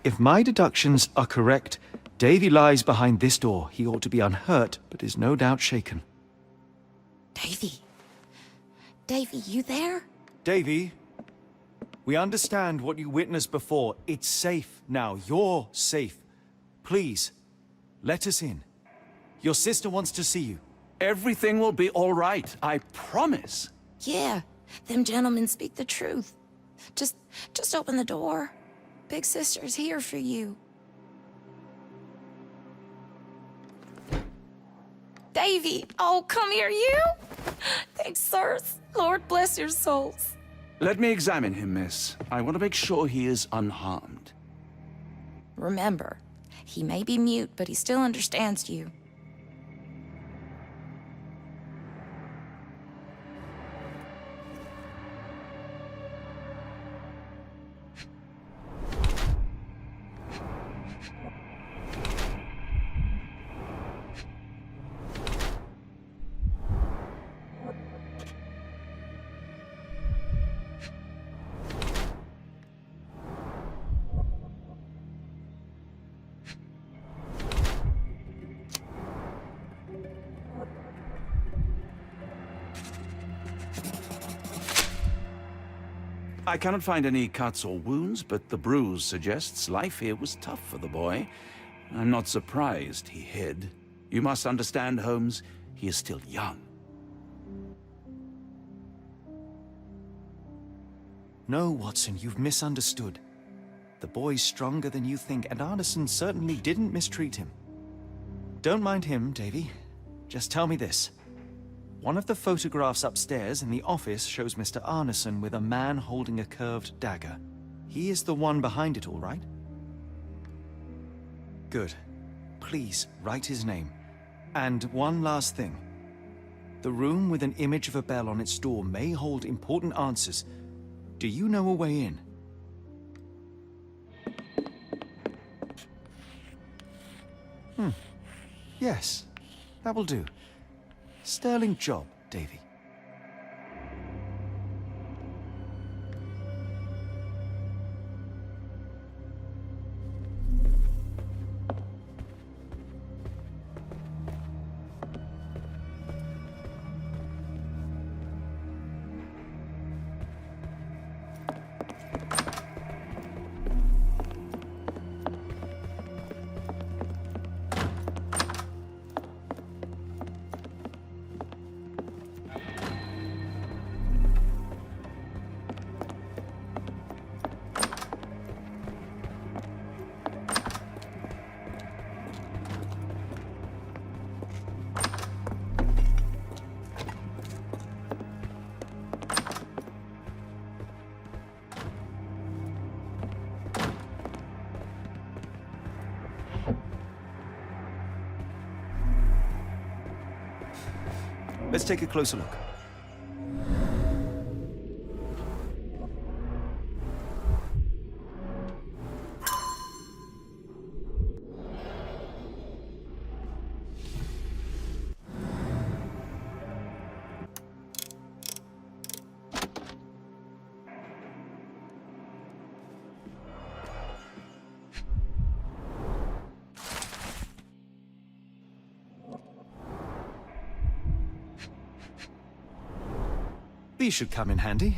If my deductions are correct, Davy lies behind this door. He ought to be unhurt, but is no doubt shaken. Davy. Davy, you there? Davy, we understand what you witnessed before. It's safe now. You're safe. Please, let us in. Your sister wants to see you. Everything will be all right, I promise. Yeah, them gentlemen speak the truth. Just open the door. Big sister's here for you. Davy! Oh, come here, you! Thanks, sirs. Lord bless your souls. Let me examine him, miss. I want to make sure he is unharmed. Remember, he may be mute, but he still understands you. I cannot find any cuts or wounds, but the bruise suggests life here was tough for the boy. I'm not surprised he hid. You must understand, Holmes, he is still young. No, Watson, you've misunderstood. The boy's stronger than you think, and Arneson certainly didn't mistreat him. Don't mind him, Davy. Just tell me this. One of the photographs upstairs in the office shows Mr. Arneson with a man holding a curved dagger. He is the one behind it, all right? Good. Please, write his name. And one last thing. The room with an image of a bell on its door may hold important answers. Do you know a way in? Yes, that will do. Sterling job, Davy. Let's take a closer look. These should come in handy.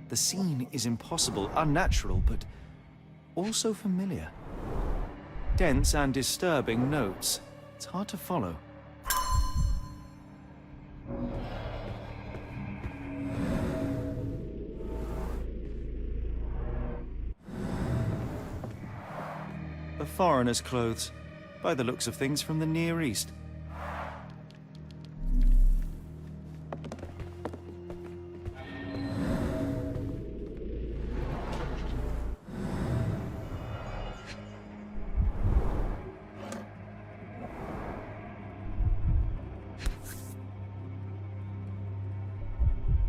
The scene is impossible, unnatural, but also familiar. Dense and disturbing notes. It's hard to follow. A foreigner's clothes, by the looks of things from the Near East.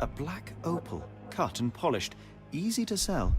A black opal, cut and polished, easy to sell.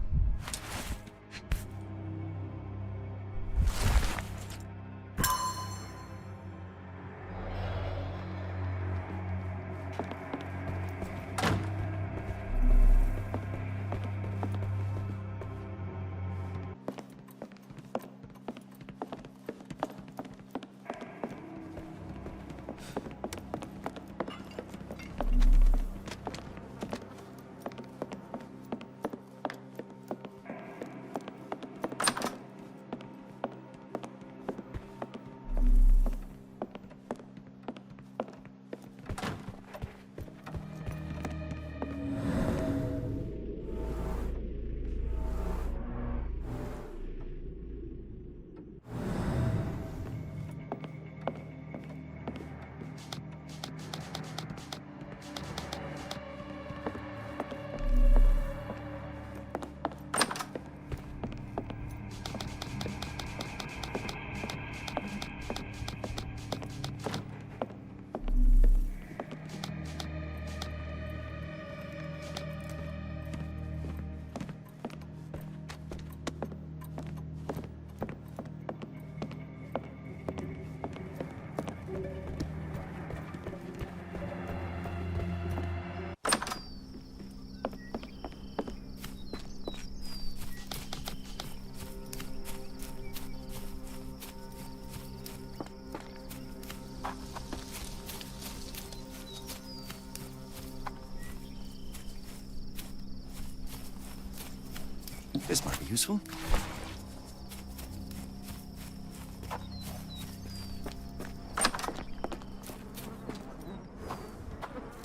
This might be useful.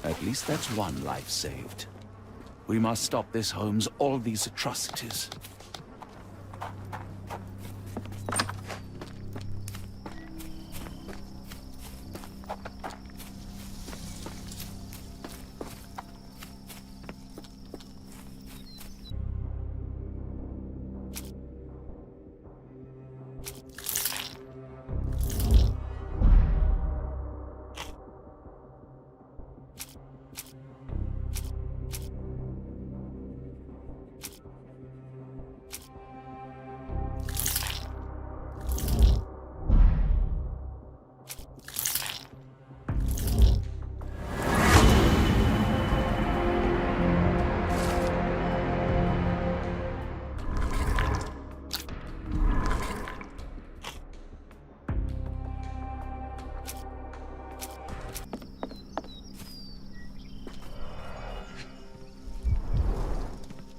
At least that's one life saved. We must stop this, Holmes. All these atrocities.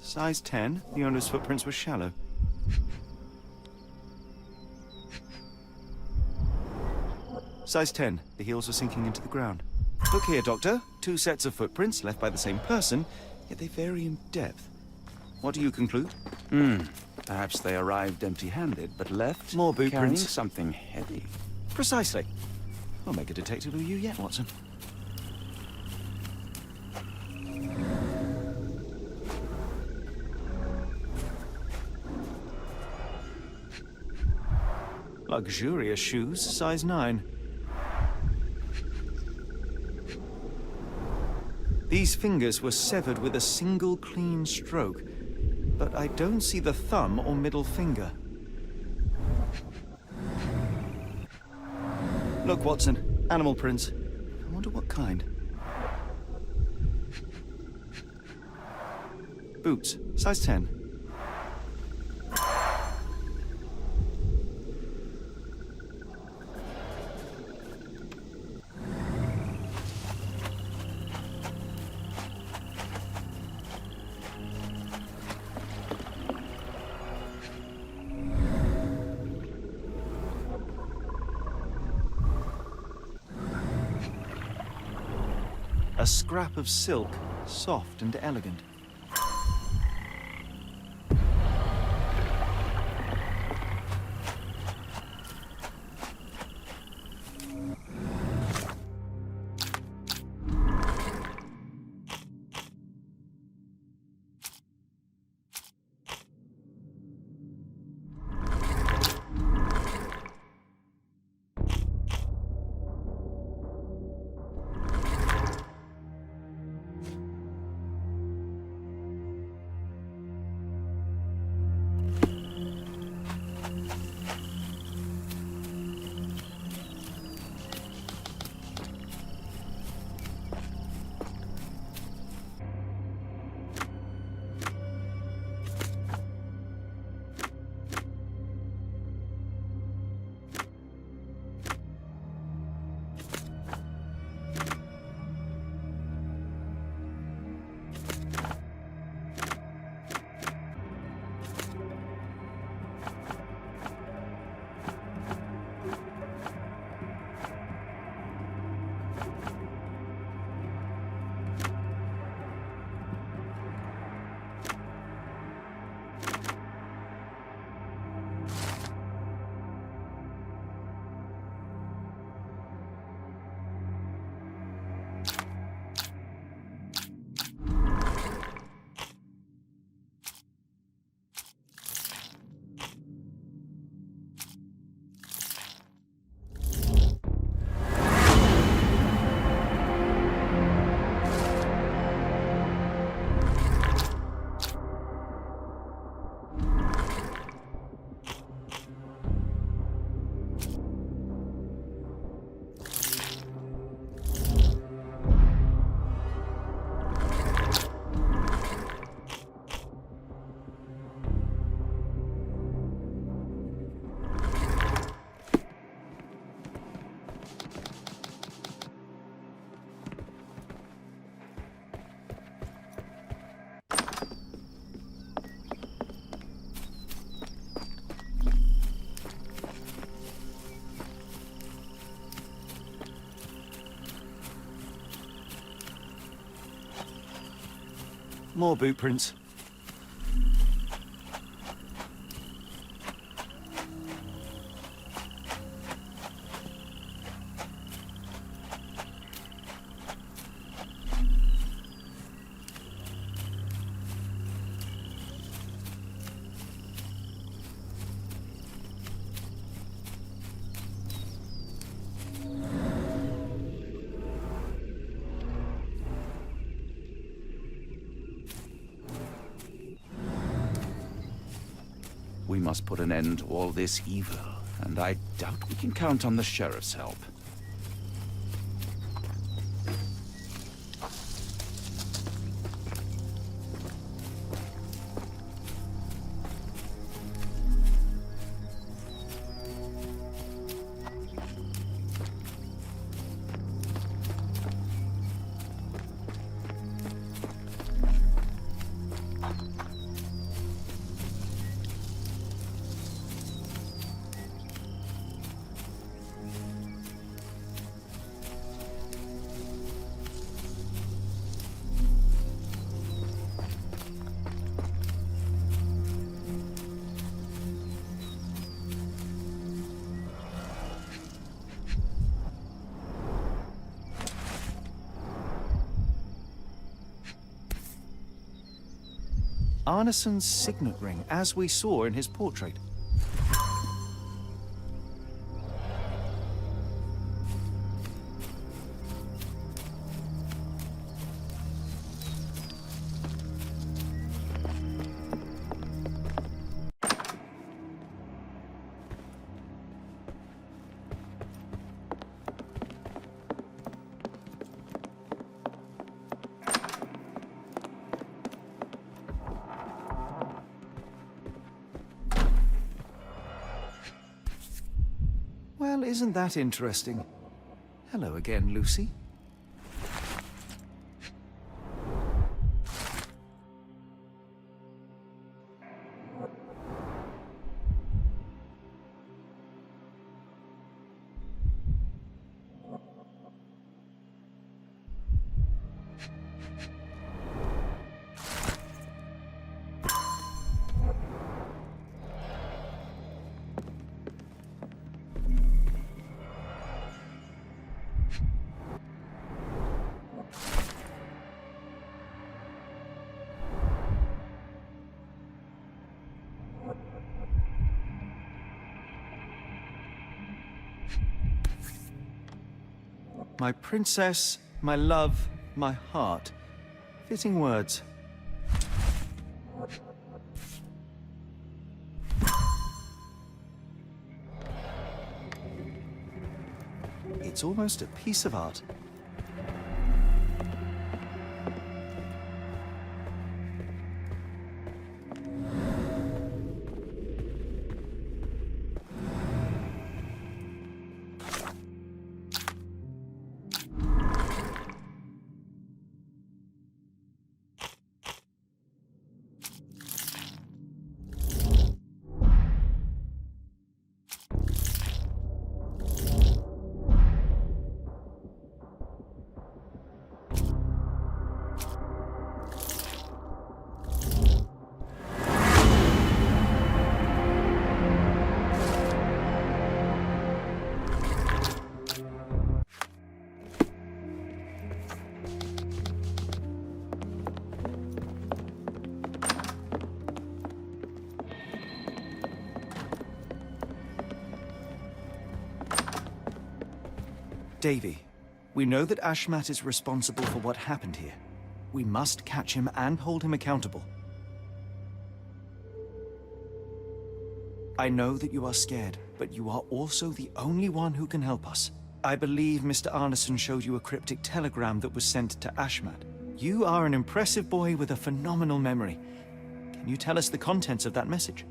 Size 10, the owner's footprints were shallow. Size 10, the heels were sinking into the ground. Look here, Doctor. 2 sets of footprints left by the same person, yet they vary in depth. What do you conclude? Perhaps they arrived empty-handed, but left More boot carrying prints. something heavy. Precisely. I'll make a detective of you yet, Watson. Luxurious shoes, size 9. These fingers were severed with a single clean stroke, but I don't see the thumb or middle finger. Look, Watson, animal prints. I wonder what kind. Boots, size 10. A scrap of silk, soft and elegant. More boot prints. We must put an end to all this evil, and I doubt we can count on the sheriff's help. Arneson's signet ring, as we saw in his portrait. Well, isn't that interesting? Hello again, Lucy. My princess, my love, my heart. Fitting words. It's almost a piece of art. Davy, we know that Ashmat is responsible for what happened here. We must catch him and hold him accountable. I know that you are scared, but you are also the only one who can help us. I believe Mr. Arneson showed you a cryptic telegram that was sent to Ashmat. You are an impressive boy with a phenomenal memory. Can you tell us the contents of that message?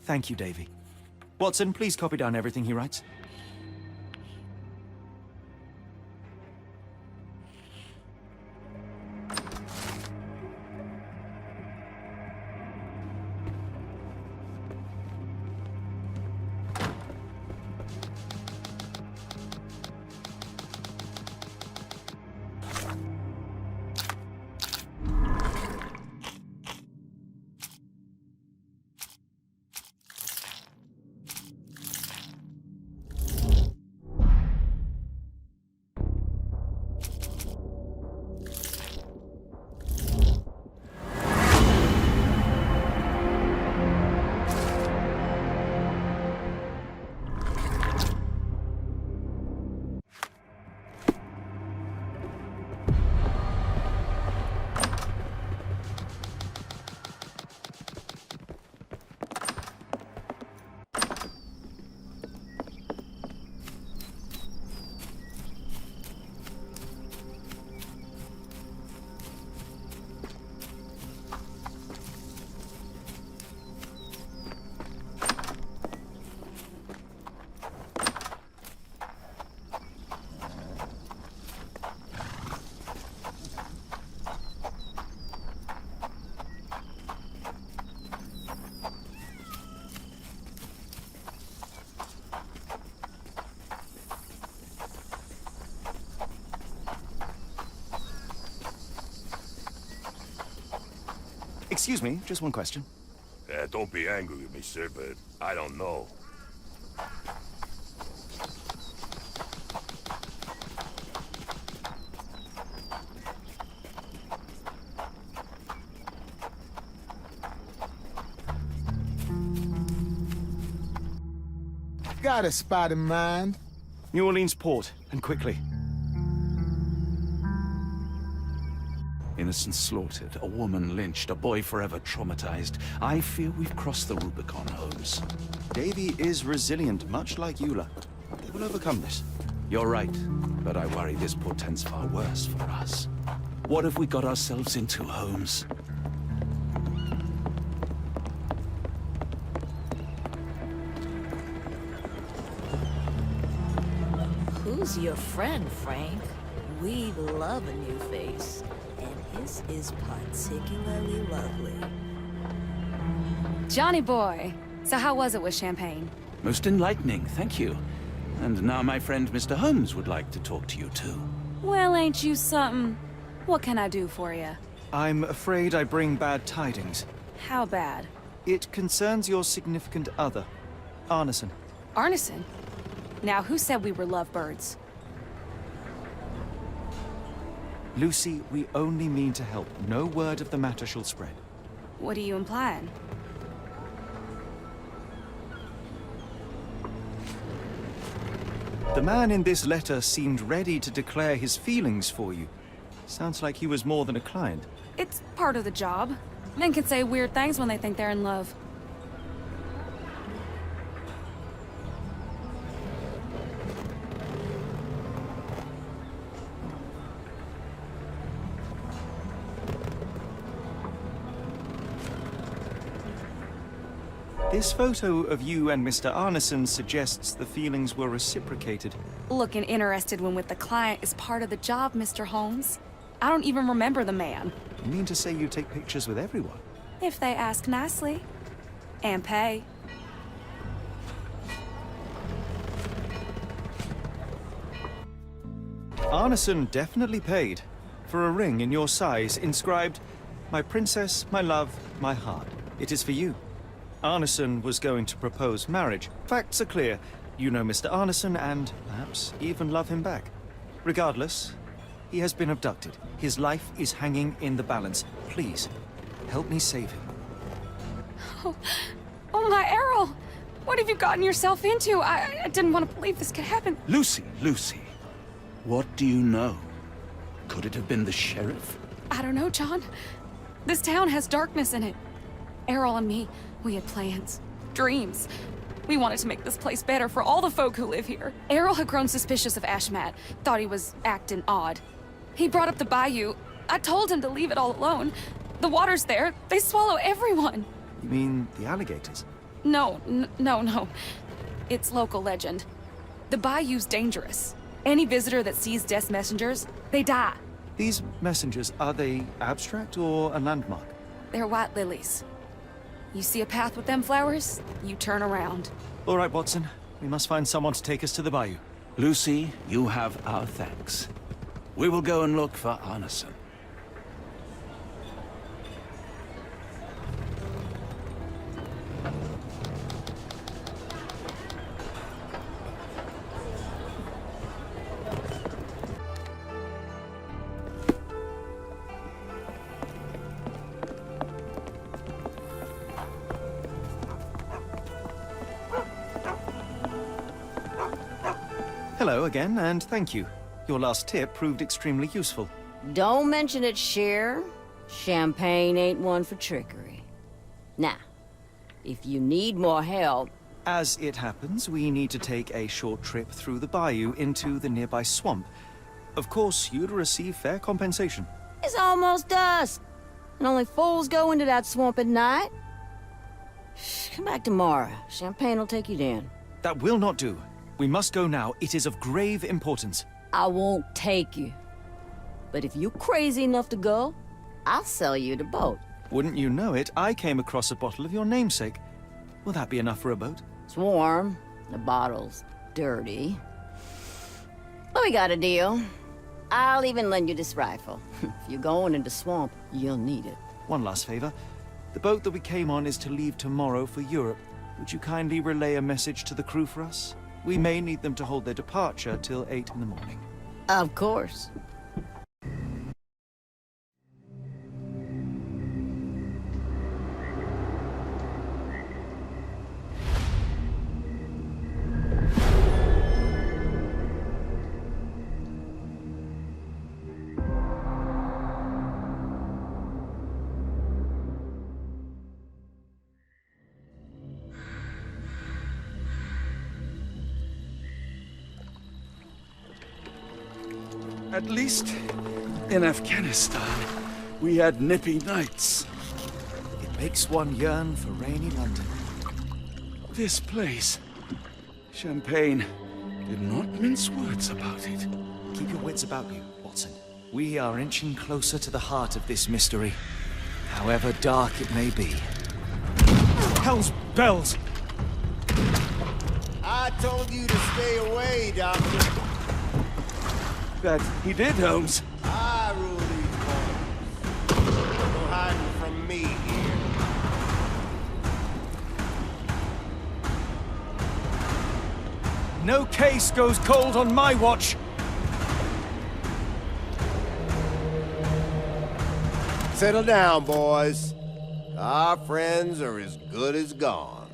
Thank you, Davy. Watson, please copy down everything he writes. Excuse me, just one question. Don't be angry with me, sir, but I don't know. Got a spot in mind. New Orleans port, and quickly. Innocent slaughtered, a woman lynched, a boy forever traumatized. I fear we've crossed the Rubicon, Holmes. Davy is resilient, much like Eula. They will overcome this. You're right, but I worry this portends far worse for us. What have we got ourselves into, Holmes? Who's your friend, Frank? We love a new face, and his is particularly lovely. Johnny boy. So how was it with Champagne? Most enlightening, thank you. And now my friend Mr. Holmes would like to talk to you too. Well, ain't you something? What can I do for you? I'm afraid I bring bad tidings. How bad? It concerns your significant other, Arneson. Arneson? Now, who said we were lovebirds? Lucy, we only mean to help. No word of the matter shall spread. What are you implying? The man in this letter seemed ready to declare his feelings for you. Sounds like he was more than a client. It's part of the job. Men can say weird things when they think they're in love. This photo of you and Mr. Arneson suggests the feelings were reciprocated. Looking interested when with the client is part of the job, Mr. Holmes. I don't even remember the man. You mean to say you take pictures with everyone? If they ask nicely. And pay. Arneson definitely paid for a ring in your size inscribed, "My princess, my love, my heart." It is for you. Arneson was going to propose marriage. Facts are clear. You know Mr. Arneson and, perhaps, even love him back. Regardless, he has been abducted. His life is hanging in the balance. Please, help me save him. Oh my Errol! What have you gotten yourself into? I didn't want to believe this could happen. Lucy, Lucy, what do you know? Could it have been the sheriff? I don't know, John. This town has darkness in it. Errol and me, we had plans, dreams. We wanted to make this place better for all the folk who live here. Errol had grown suspicious of Ashmat, thought he was acting odd. He brought up the bayou. I told him to leave it all alone. The water's there. They swallow everyone. You mean the alligators? No. It's local legend. The bayou's dangerous. Any visitor that sees death's messengers, they die. These messengers, are they abstract or a landmark? They're white lilies. You see a path with them flowers, you turn around. All right, Watson. We must find someone to take us to the bayou. Lucy, you have our thanks. We will go and look for Arneson. Hello again, and thank you. Your last tip proved extremely useful. Don't mention it, Cher. Champagne ain't one for trickery. Now, if you need more help... As it happens, we need to take a short trip through the bayou into the nearby swamp. Of course, you'd receive fair compensation. It's almost dusk, and only fools go into that swamp at night. Come back tomorrow. Champagne will take you down. That will not do. We must go now. It is of grave importance. I won't take you. But if you're crazy enough to go, I'll sell you the boat. Wouldn't you know it, I came across a bottle of your namesake. Will that be enough for a boat? It's warm. The bottle's dirty. But we got a deal. I'll even lend you this rifle. If you're going into swamp, you'll need it. One last favor. The boat that we came on is to leave tomorrow for Europe. Would you kindly relay a message to the crew for us? We may need them to hold their departure till 8 in the morning. Of course. At least in Afghanistan, we had nippy nights. It makes one yearn for rainy London. This place, Champagne, did not mince words about it. Keep your wits about you, Watson. We are inching closer to the heart of this mystery, however dark it may be. Hell's bells! I told you to stay away, Doctor. That he did, Holmes. I rule these parts. No hiding from me here. No case goes cold on my watch! Settle down, boys. Our friends are as good as gone.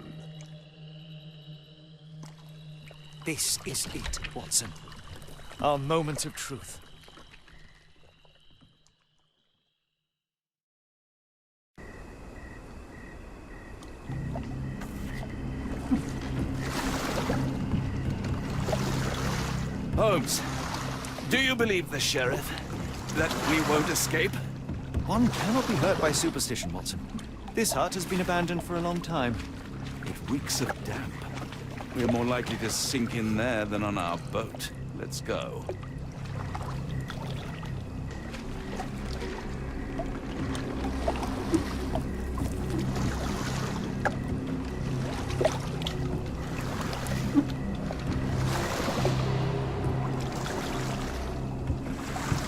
This is it, Watson. Our moment of truth. Holmes, do you believe the sheriff? That we won't escape? One cannot be hurt by superstition, Watson. This hut has been abandoned for a long time. It reeks of damp. We're more likely to sink in there than on our boat. Let's go.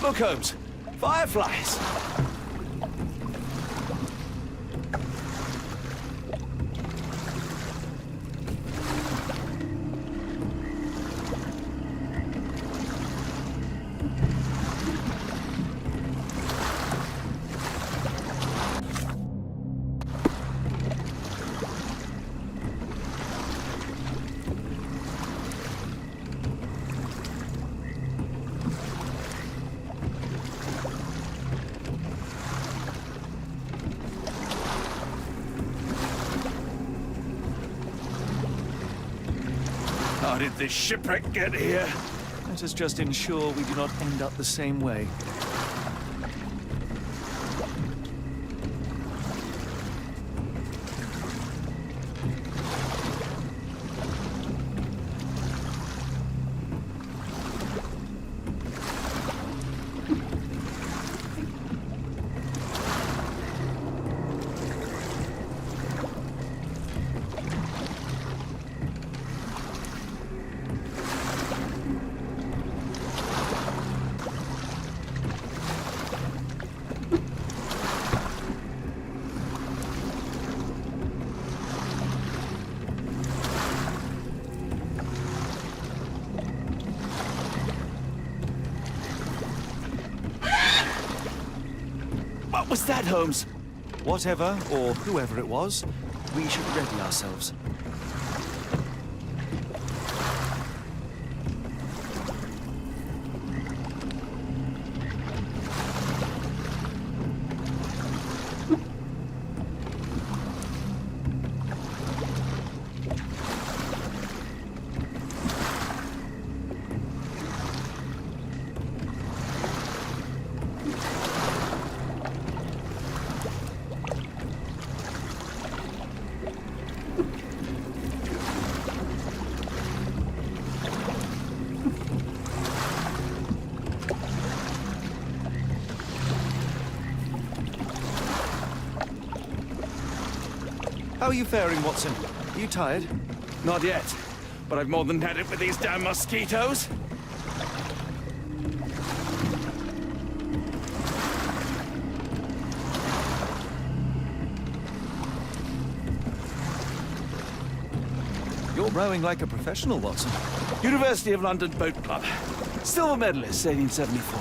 Look, Holmes. Fireflies. How did this shipwreck get here? Let us just ensure we do not end up the same way. What was that, Holmes? Whatever, or whoever it was, we should ready ourselves. How are you faring, Watson? Are you tired? Not yet, but I've more than had it with these damn mosquitoes. You're rowing like a professional, Watson. University of London Boat Club. Silver medalist, 1874.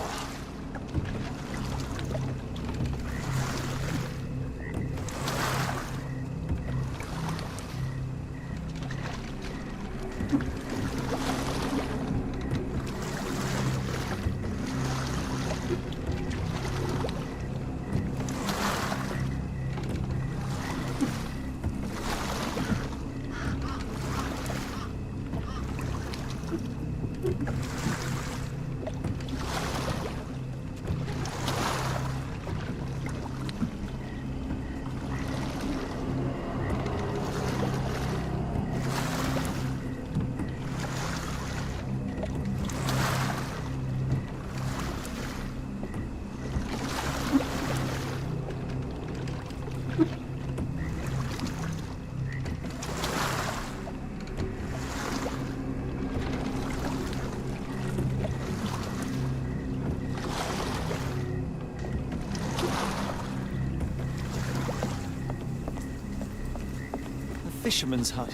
Fisherman's hut.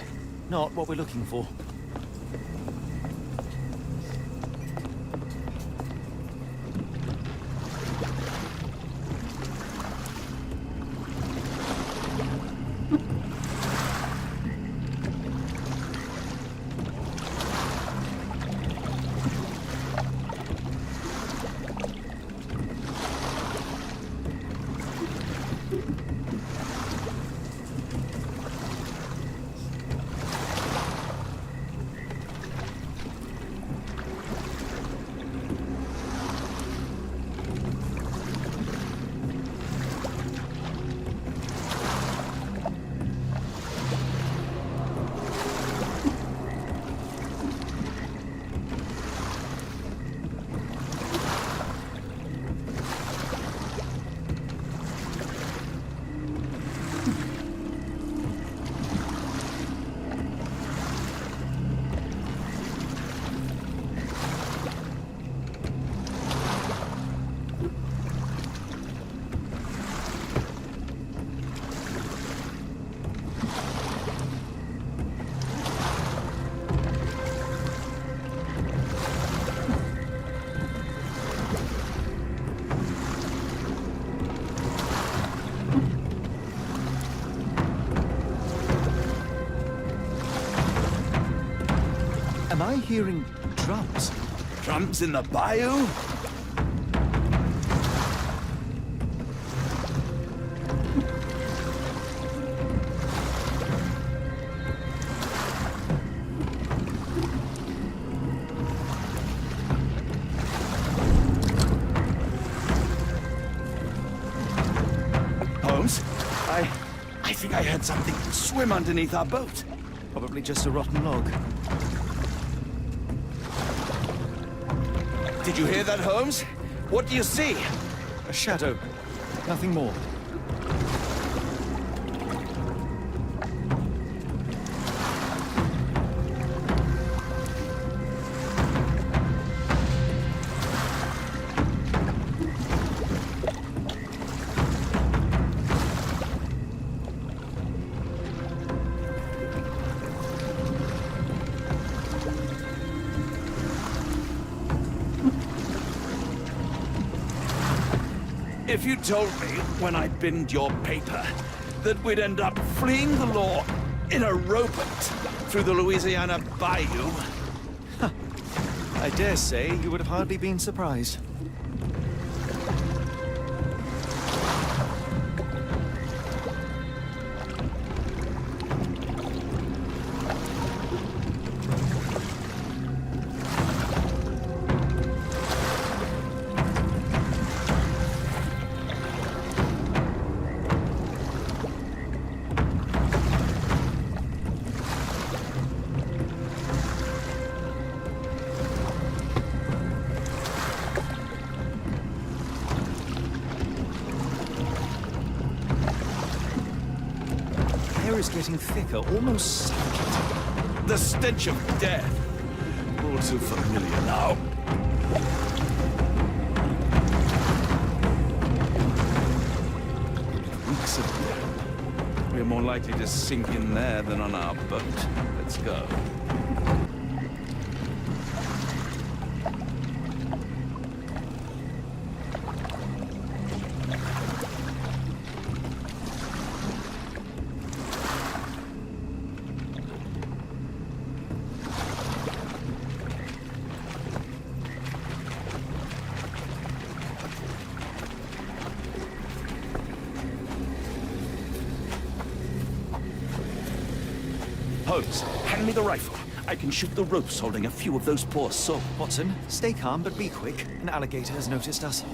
Not what we're looking for. Am I hearing drums? Drums in the bayou? Holmes, I think I heard something swim underneath our boat. Probably just a rotten log. Did you hear that, Holmes? What do you see? A shadow. Nothing more. If you told me when I binned your paper that we'd end up fleeing the law in a rowboat through the Louisiana Bayou... I dare say you would have hardly been surprised. Is getting thicker, almost suffocating. The stench of death. All too familiar now. Reeks of We're more likely to sink in there than on our boat. Let's go. Holmes, hand me the rifle. I can shoot the ropes holding a few of those poor souls. Watson, stay calm, but be quick. An alligator has noticed us.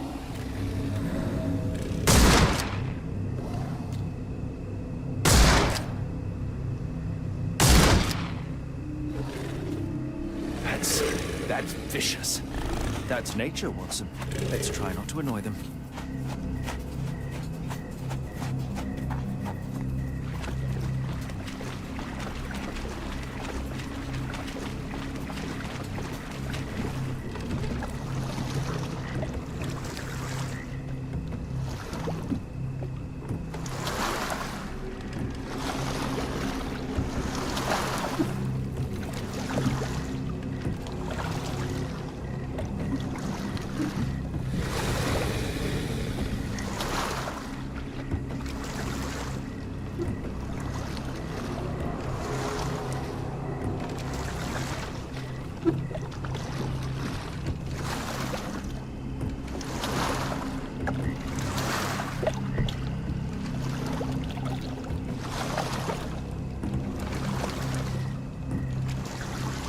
That's vicious. That's nature, Watson. Let's try not to annoy them.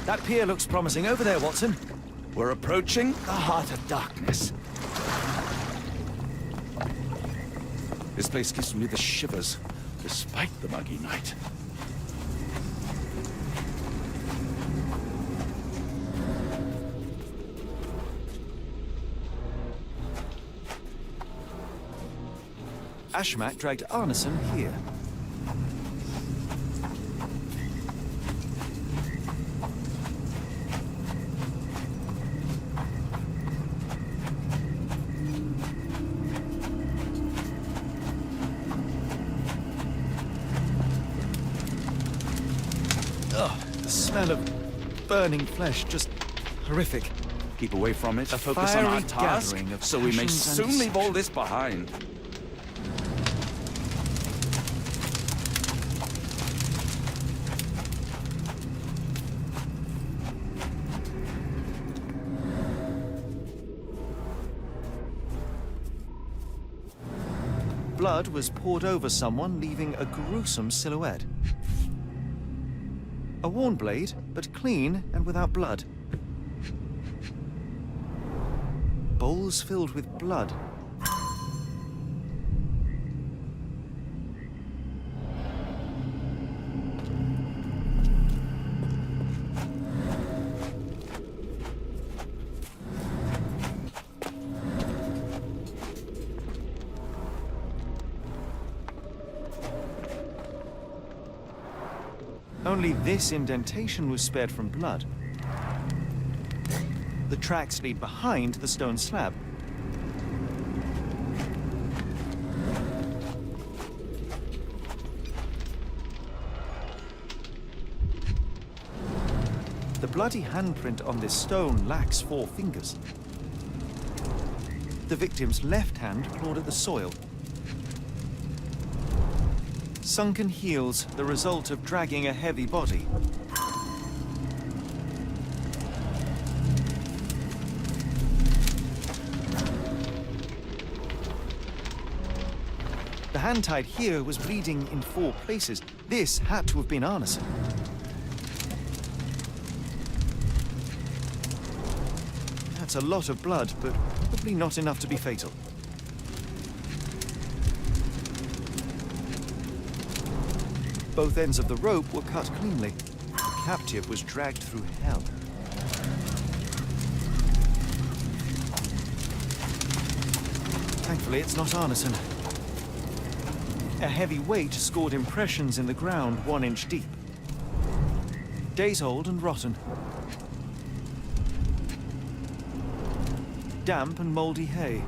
That pier looks promising. Over there, Watson. We're approaching the heart of darkness. This place gives me the shivers, despite the muggy night. Ashmak dragged Arneson here. The smell of burning flesh, just horrific. Keep away from it, A focus on our fiery task, gathering of so we may passions and soon leave all this behind. Blood was poured over someone, leaving a gruesome silhouette. A worn blade, but clean and without blood. Bowls filled with blood. Only this indentation was spared from blood. The tracks lead behind the stone slab. The bloody handprint on this stone lacks 4 fingers. The victim's left hand clawed at the soil. Sunken heels, the result of dragging a heavy body. The hand tied here was bleeding in 4 places. This had to have been Arneson. That's a lot of blood, but probably not enough to be fatal. Both ends of the rope were cut cleanly. The captive was dragged through hell. Thankfully, it's not Arneson. A heavy weight scored impressions in the ground 1 inch deep. Days old and rotten. Damp and moldy hay.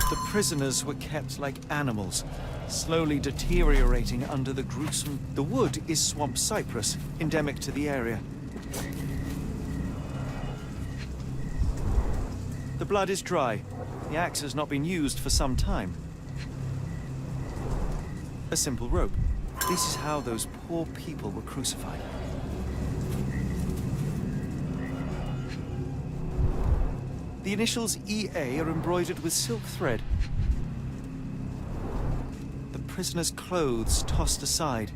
The prisoners were kept like animals, slowly deteriorating under the gruesome... The wood is swamp cypress, endemic to the area. The blood is dry. The axe has not been used for some time. A simple rope. This is how those poor people were crucified. The initials EA are embroidered with silk thread. The prisoner's clothes tossed aside.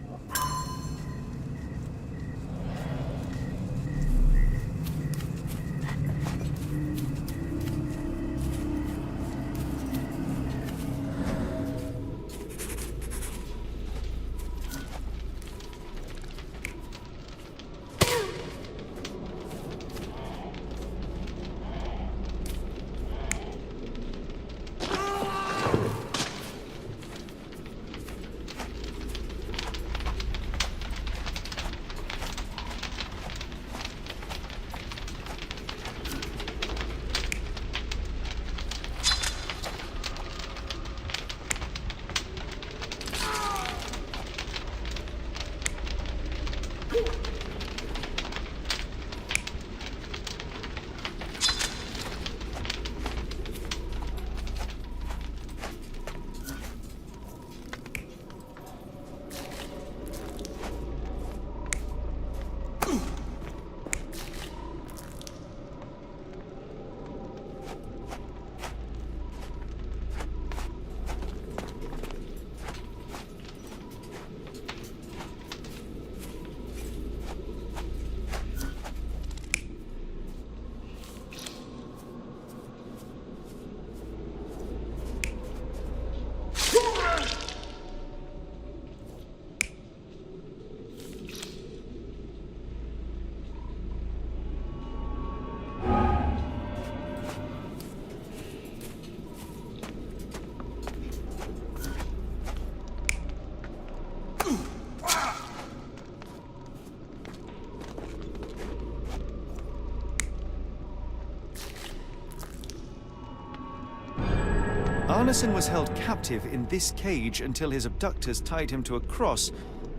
Arneson was held captive in this cage until his abductors tied him to a cross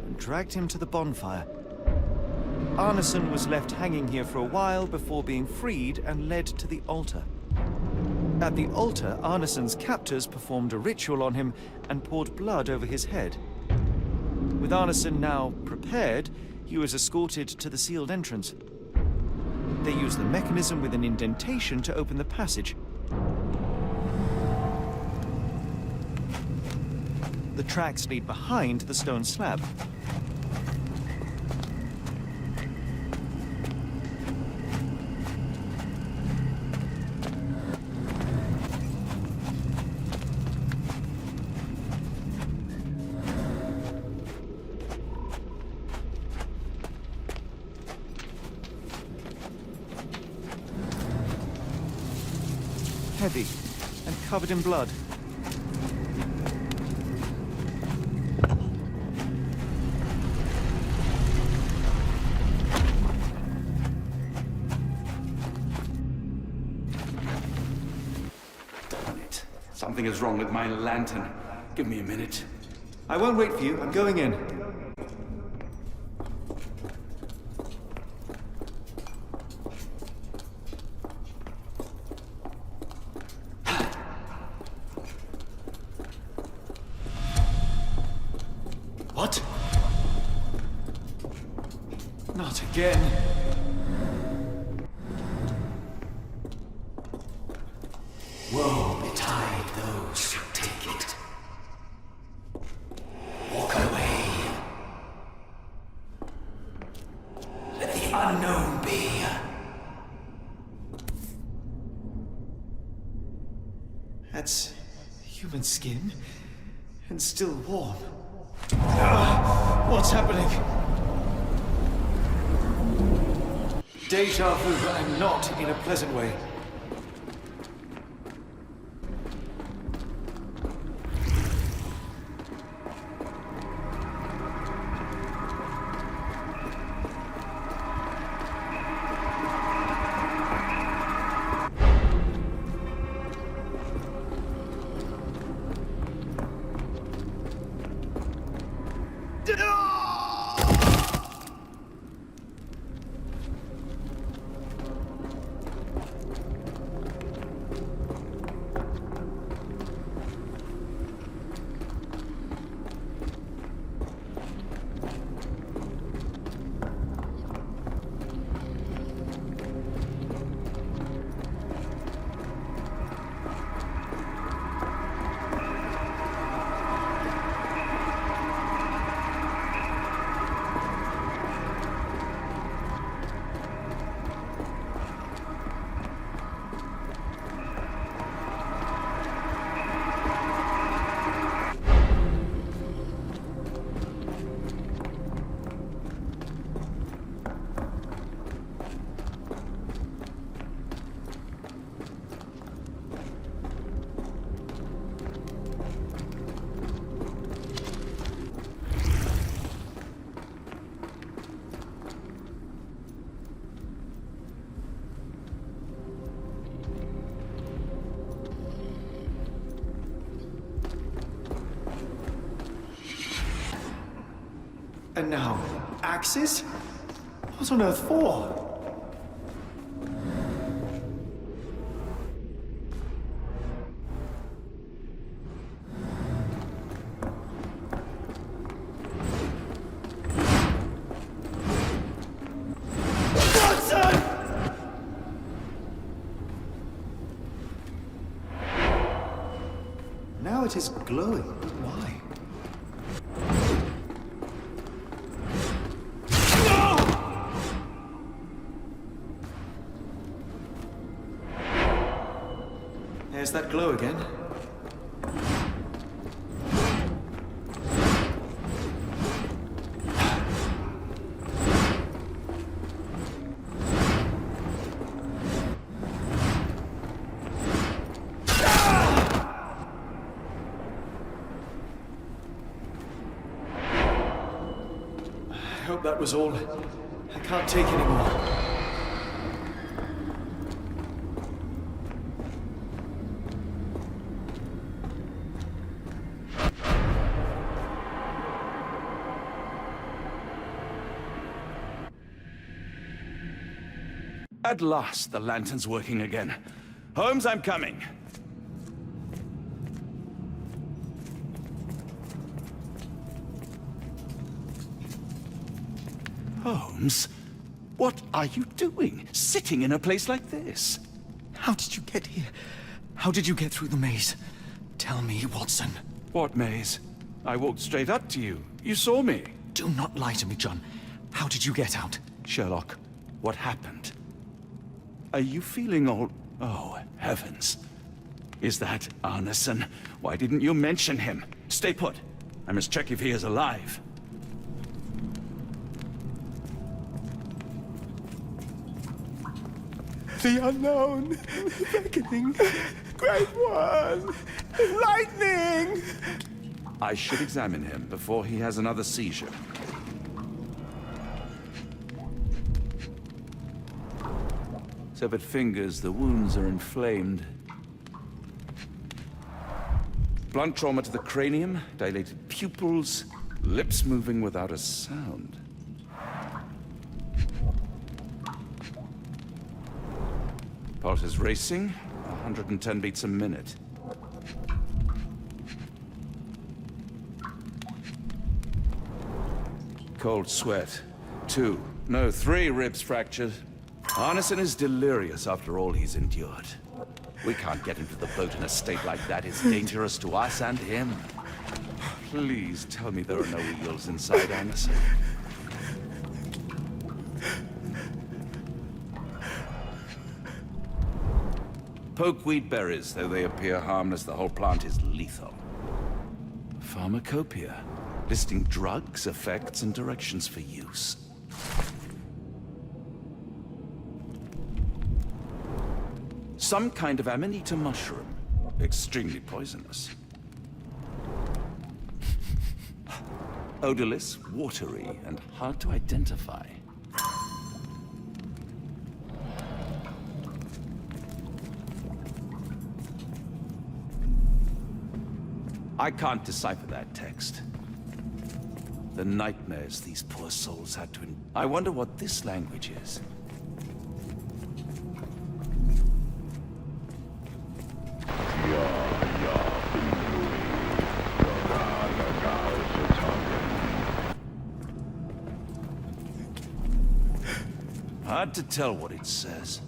and dragged him to the bonfire. Arneson was left hanging here for a while before being freed and led to the altar. At the altar, Arneson's captors performed a ritual on him and poured blood over his head. With Arneson now prepared, he was escorted to the sealed entrance. They used the mechanism with an indentation to open the passage. The tracks lead behind the stone slab. Heavy and covered in blood. Something is wrong with my lantern. Give me a minute. I won't wait for you. I'm going in. What? Not again. Woe betide those who take it. Walk away. Let the unknown be. That's human skin, and still warm. What's happening? Deja vu, and not in a pleasant way. And now, axes? What on earth for? Now it is glowing. Why? There's that glow again. I hope that was all. I can't take any more. At last, the lantern's working again. Holmes, I'm coming. Holmes, what are you doing? Sitting in a place like this? How did you get here? How did you get through the maze? Tell me, Watson. What maze? I walked straight up to you. You saw me. Do not lie to me, John. How did you get out? Sherlock, what happened? Are you feeling all... Oh, heavens. Is that Arneson? Why didn't you mention him? Stay put. I must check if he is alive. The unknown, beckoning, great one, lightning! I should examine him before he has another seizure. Severed fingers, the wounds are inflamed. Blunt trauma to the cranium, dilated pupils, lips moving without a sound. Pulse is racing, 110 beats a minute. Cold sweat. 2, no, 3 ribs fractured. Arneson is delirious after all he's endured. We can't get him to the boat in a state like that. It's dangerous to us and him. Please tell me there are no eels inside Arneson. Pokeweed berries, though they appear harmless, the whole plant is lethal. Pharmacopoeia, listing drugs, effects, and directions for use. Some kind of amanita mushroom. Extremely poisonous. Odorless, watery, and hard to identify. I can't decipher that text. The nightmares these poor souls had to I wonder what this language is. Hard to tell what it says.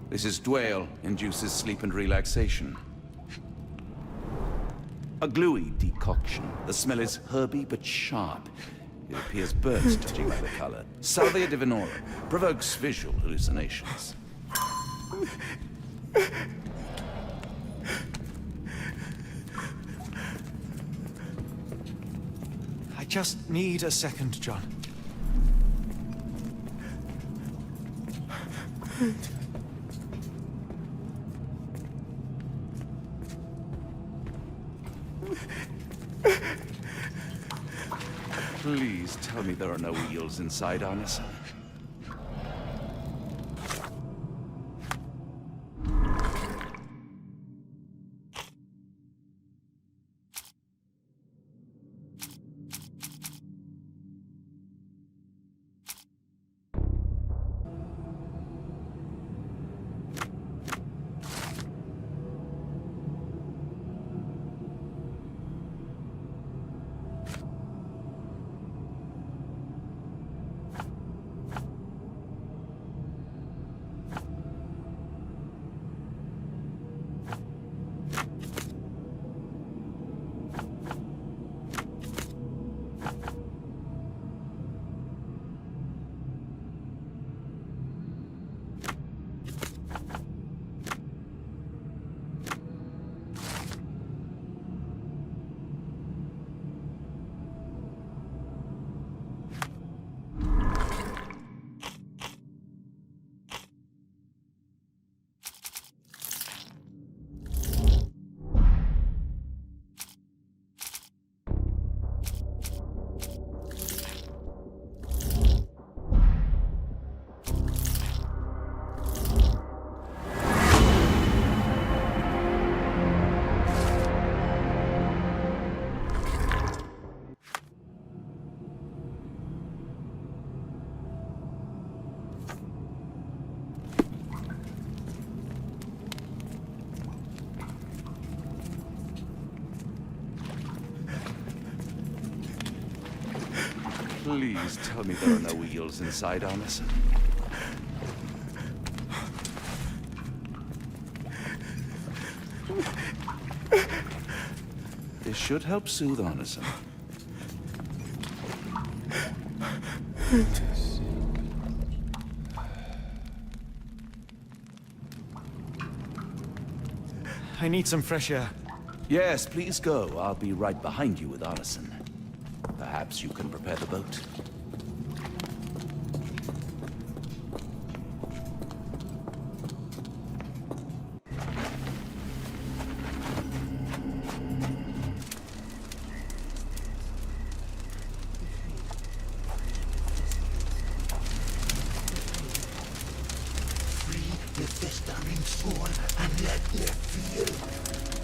This is Dwale, induces sleep and relaxation. A gluey decoction. The smell is herby but sharp. It appears burnt, judging by the color. Salvia divinorum provokes visual hallucinations. I just need a second, John. Please tell me there are no eels inside Arneson. Please tell me there are no wheels inside, Arneson. This should help soothe Arneson. I need some fresh air. Yes, please go. I'll be right behind you with Arneson. Perhaps you can prepare the boat.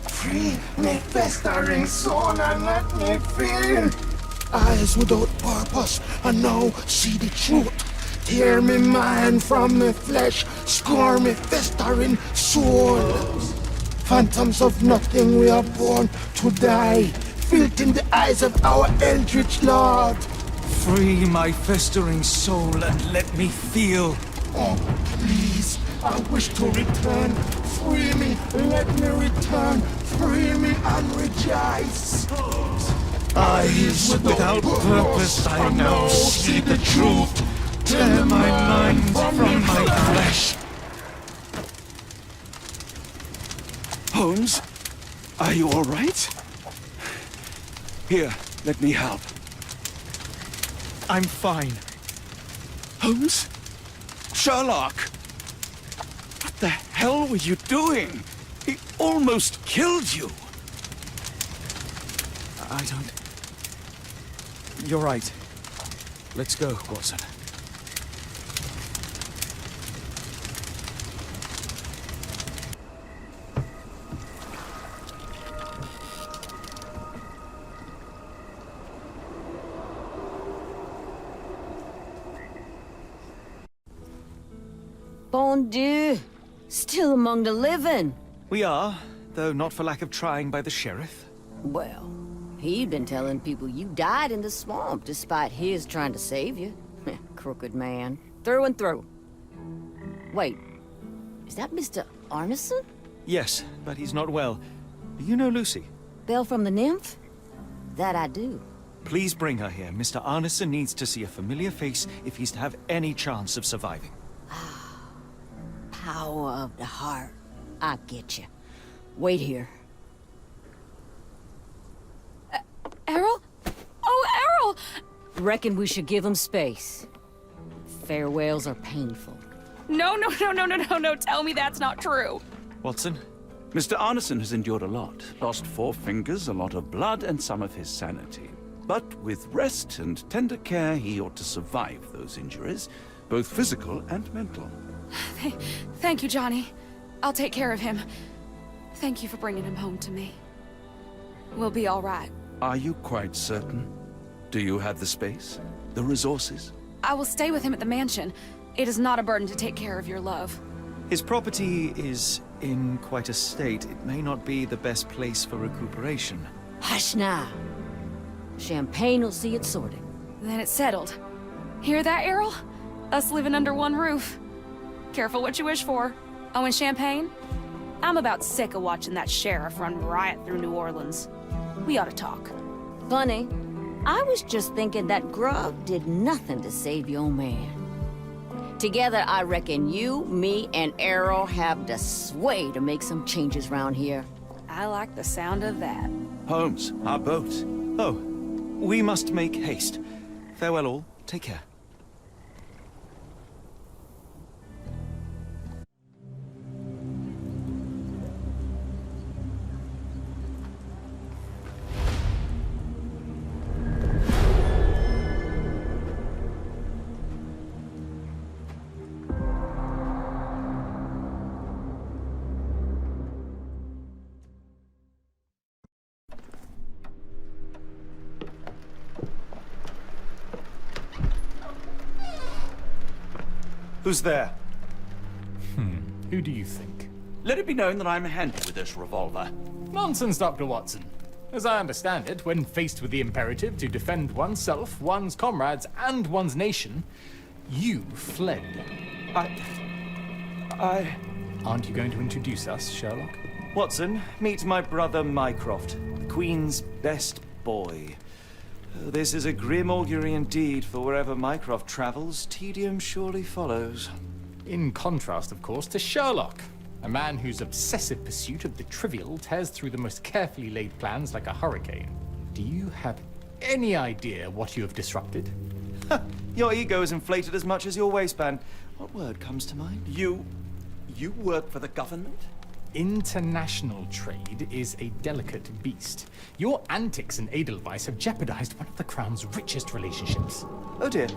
Free me festering soul and let me feel. Eyes without purpose and now see the truth. Tear me mind from me flesh, score me festering soul. Phantoms of nothing, we are born to die, filth in the eyes of our eldritch lord. Free my festering soul and let me feel. Oh, please, I wish to return. Free me, let me return. Free me and rejoice. Eyes without purpose, I now see the truth. Tear my mind from my flesh. Holmes, are you all right? Here, let me help. I'm fine. Holmes? Sherlock! What the hell were you doing? He almost killed you. I don't... You're right. Let's go, Watson. Bon Dieu. Still among the living. We are, though not for lack of trying by the sheriff. Well, he'd been telling people you died in the swamp despite his trying to save you. Crooked man. Through and through. Wait, is that Mr. Arneson? Yes, but he's not well. Do you know Lucy? Belle from the Nymph? That I do. Please bring her here. Mr. Arneson needs to see a familiar face if he's to have any chance of surviving. Power of the heart. I get you. Wait here. Errol? Oh, Errol! Reckon we should give him space. Farewells are painful. No, tell me that's not true. Watson? Mr. Arneson has endured a lot. Lost 4 fingers, a lot of blood, and some of his sanity. But with rest and tender care, he ought to survive those injuries, both physical and mental. Thank you, Johnny. I'll take care of him. Thank you for bringing him home to me. We'll be all right. Are you quite certain? Do you have the space? The resources? I will stay with him at the mansion. It is not a burden to take care of your love. His property is in quite a state. It may not be the best place for recuperation. Hush now. Champagne will see it sorted. Then it's settled. Hear that, Errol? Us living under one roof. Careful what you wish for. Oh, and champagne? I'm about sick of watching that sheriff run riot through New Orleans. We ought to talk. Funny. I was just thinking that grub did nothing to save your man. Together, I reckon you, me, and Errol have the sway to make some changes around here. I like the sound of that. Holmes, our boat. Oh, we must make haste. Farewell all. Take care. Who's there? Who do you think? Let it be known that I'm handy with this revolver. Nonsense, Dr. Watson. As I understand it, when faced with the imperative to defend oneself, one's comrades, and one's nation, you fled. Aren't you going to introduce us, Sherlock? Watson, meet my brother Mycroft, the Queen's best boy. This is a grim augury indeed, for wherever Mycroft travels, tedium surely follows. In contrast, of course, to Sherlock, a man whose obsessive pursuit of the trivial tears through the most carefully laid plans like a hurricane. Do you have any idea what you have disrupted? Your ego is inflated as much as your waistband. What word comes to mind? You work for the government? International trade is a delicate beast. Your antics and Edelweiss have jeopardized one of the Crown's richest relationships. Oh dear.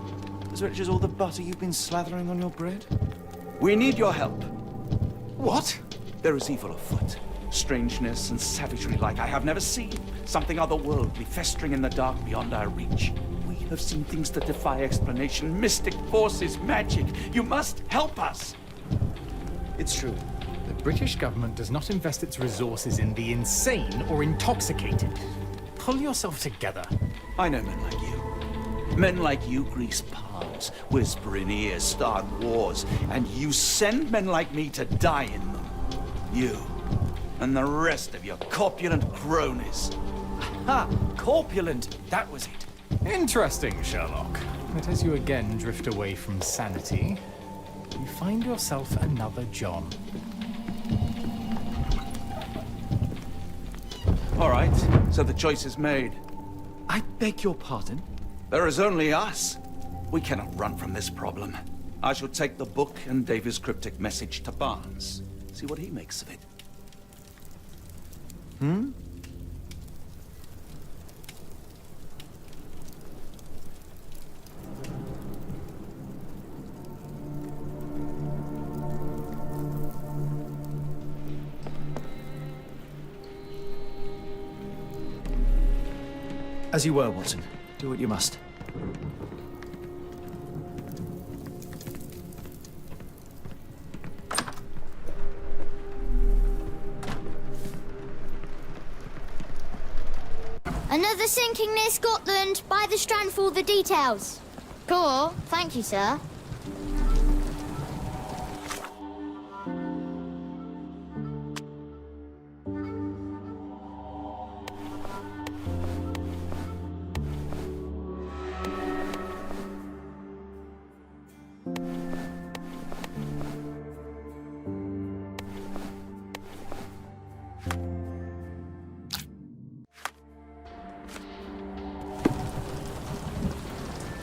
As rich as all the butter you've been slathering on your bread? We need your help. What? There is evil afoot. Strangeness and savagery like I have never seen. Something otherworldly festering in the dark beyond our reach. We have seen things that defy explanation. Mystic forces, magic. You must help us. It's true. The British government does not invest its resources in the insane or intoxicated. Pull yourself together. I know men like you. Men like you grease palms, whisper in ears, start wars, and you send men like me to die in them. You and the rest of your corpulent cronies. Ha! Corpulent! That was it. Interesting, Sherlock. But as you again drift away from sanity, you find yourself another John. All right, so the choice is made. I beg your pardon? There is only us. We cannot run from this problem. I shall take the book and Davy's cryptic message to Barnes. See what he makes of it. As you were, Watson. Do what you must. Another sinking near Scotland. By the Strand for all the details. Cool. Thank you, sir.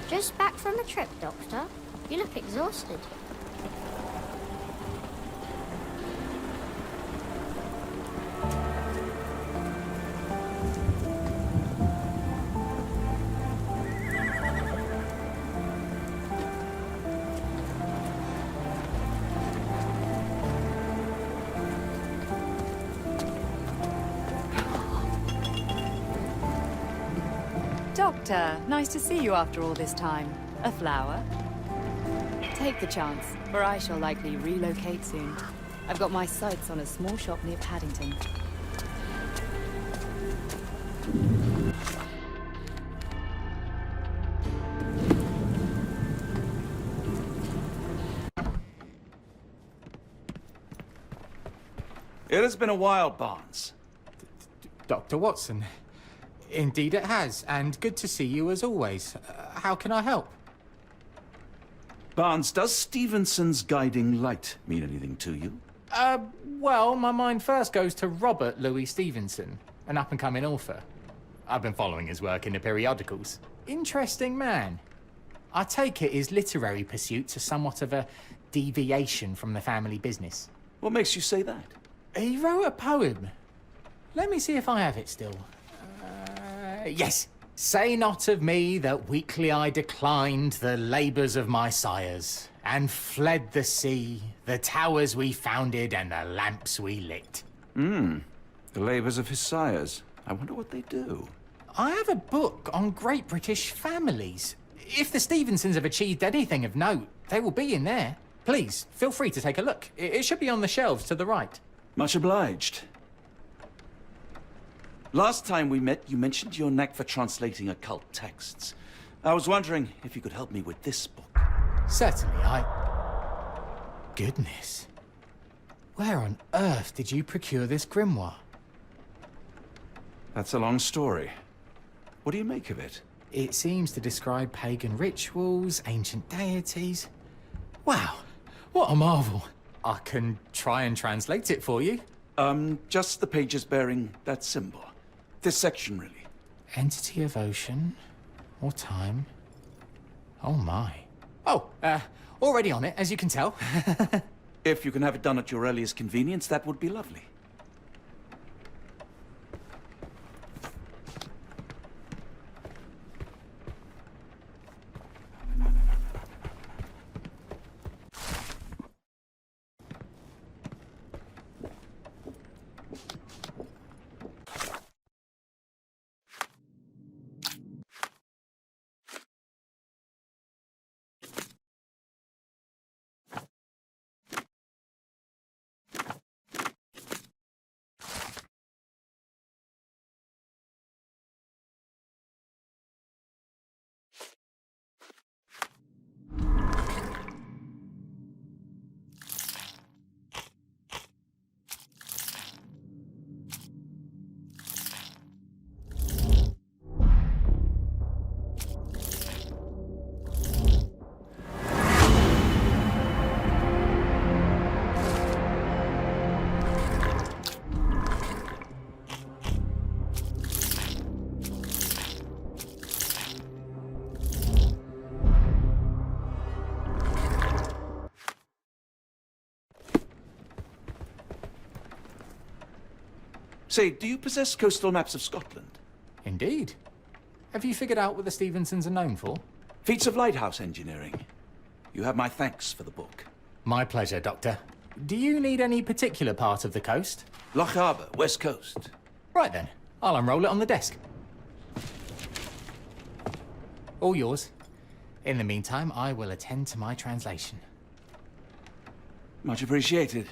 Just back from a trip, Doctor. You look exhausted. Doctor, nice to see you after all this time. A flower? Take the chance, for I shall likely relocate soon. I've got my sights on a small shop near Paddington. It has been a while, Barnes. Dr. Watson. Indeed it has, and good to see you as always. How can I help? Barnes, does Stevenson's guiding light mean anything to you? Well, my mind first goes to Robert Louis Stevenson, an up-and-coming author. I've been following his work in the periodicals. Interesting man. I take it his literary pursuits are somewhat of a deviation from the family business. What makes you say that? He wrote a poem. Let me see if I have it still. Yes. Say not of me that weakly I declined the labours of my sires, and fled the sea, the towers we founded, and the lamps we lit. The labours of his sires. I wonder what they do. I have a book on great British families. If the Stevensons have achieved anything of note, they will be in there. Please, feel free to take a look. It should be on the shelves to the right. Much obliged. Last time we met, you mentioned your knack for translating occult texts. I was wondering if you could help me with this book. Certainly, Goodness. Where on earth did you procure this grimoire? That's a long story. What do you make of it? It seems to describe pagan rituals, ancient deities. Wow, what a marvel. I can try and translate it for you. Just the pages bearing that symbol. This section, really. Entity of ocean or time. Oh my. Oh, already on it, as you can tell. If you can have it done at your earliest convenience, that would be lovely. Say, do you possess coastal maps of Scotland? Indeed. Have you figured out what the Stevensons are known for? Feats of lighthouse engineering. You have my thanks for the book. My pleasure, Doctor. Do you need any particular part of the coast? Loch Harbour, West Coast. Right then. I'll unroll it on the desk. All yours. In the meantime, I will attend to my translation. Much appreciated.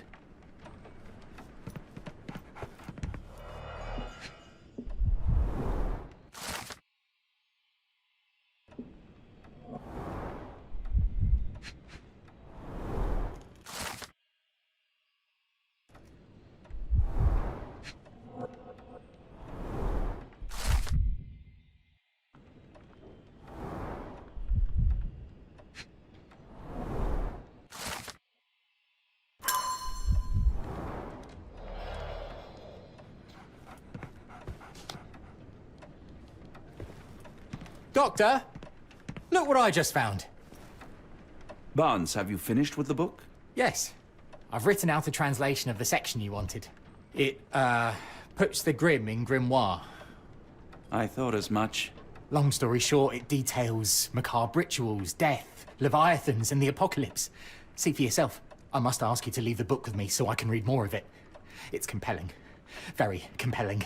Doctor! Look what I just found. Barnes, have you finished with the book? Yes. I've written out a translation of the section you wanted. It, puts the grim in grimoire. I thought as much. Long story short, it details macabre rituals, death, leviathans, and the apocalypse. See for yourself. I must ask you to leave the book with me so I can read more of it. It's compelling. Very compelling.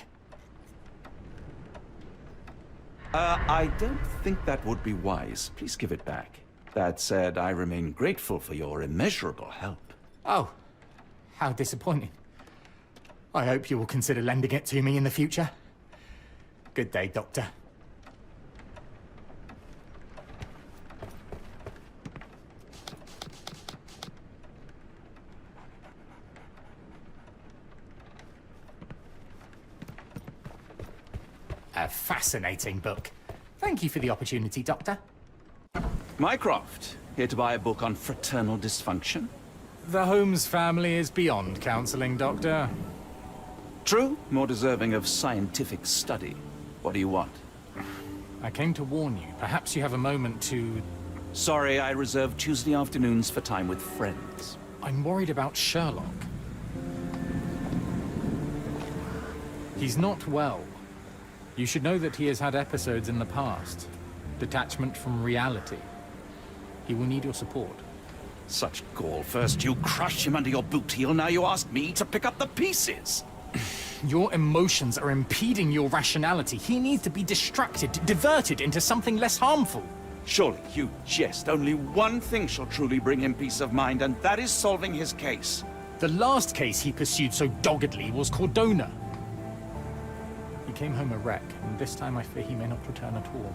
I don't think that would be wise. Please give it back. That said, I remain grateful for your immeasurable help. Oh, how disappointing. I hope you will consider lending it to me in the future. Good day, Doctor. A fascinating book. Thank you for the opportunity, Doctor. Mycroft, here to buy a book on fraternal dysfunction? The Holmes family is beyond counseling, Doctor. True, more deserving of scientific study. What do you want? I came to warn you. Perhaps you have a moment to... Sorry, I reserve Tuesday afternoons for time with friends. I'm worried about Sherlock. He's not well. You should know that he has had episodes in the past. Detachment from reality. He will need your support. Such gall. First you crush him under your boot heel, now you ask me to pick up the pieces. Your emotions are impeding your rationality. He needs to be distracted, diverted into something less harmful. Surely you jest. Only one thing shall truly bring him peace of mind, and that is solving his case. The last case he pursued so doggedly was Cordona. He came home a wreck, and this time I fear he may not return at all.